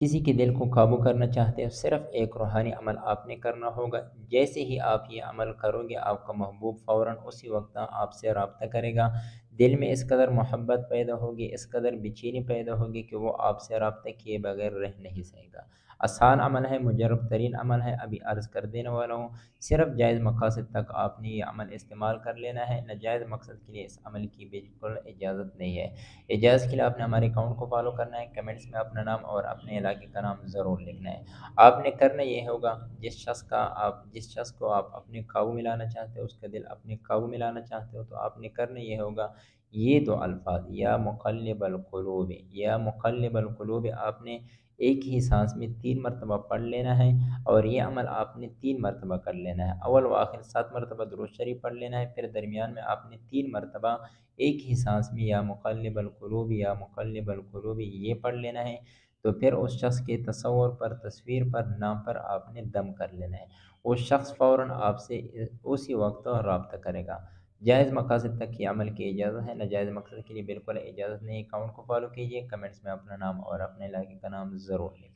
کسی کے دل کو قابو کرنا چاہتے ہو، صرف ایک روحانی عمل آپ نے کرنا ہوگا۔ جیسے ہی آپ یہ عمل کرو گے، آپ کا محبوب فوراً اسی وقت آپ سے رابطہ کرے گا۔ دل میں اس قدر محبت پیدا ہوگی، اس قدر بے چینی پیدا ہوگی کہ وہ آپ سے رابطہ کیے بغیر رہ نہیں سکے گا۔ آسان عمل ہے، مجرب ترین عمل ہے، ابھی عرض کر دینے والا ہوں۔ صرف جائز مقاصد تک آپ نے یہ عمل استعمال کر لینا ہے، ناجائز مقصد کے لیے اس عمل کی بالکل اجازت نہیں ہے۔ اجازت کے لیے آپ نے ہمارے اکاؤنٹ کو فالو کرنا ہے، کمنٹس میں اپنا نام اور اپنے علاقے کا نام ضرور لکھنا ہے۔ آپ نے کرنا یہ ہوگا، جس شخص کو آپ اپنے قابو میں لانا چاہتے ہو، اس کا دل اپنے قابو میں لانا چاہتے ہو، تو آپ نے کرنا یہ ہوگا، یہ دو الفاظ یا مقلب القلوب، یا مقلب القلوب آپ نے ایک ہی سانس میں 3 مرتبہ پڑھ لینا ہے، اور یہ عمل آپ نے 3 مرتبہ کر لینا ہے۔ اول و آخر 7 مرتبہ درود شریف پڑھ لینا ہے، پھر درمیان میں آپ نے 3 مرتبہ ایک ہی سانس میں یا مقلب القلوب یا مقلب القلوب یہ پڑھ لینا ہے۔ تو پھر اس شخص کے تصور پر، تصویر پر، نام پر آپ نے دم کر لینا ہے۔ وہ شخص فوراً آپ سے اسی وقت رابطہ کرے گا۔ جائز مقاصد تک کی عمل کی اجازت ہے، ناجائز مقصد کے لیے بالکل اجازت نہیں۔ اکاؤنٹ کو فالو کیجیے، کمنٹس میں اپنا نام اور اپنے علاقے کا نام ضرور لکھیں۔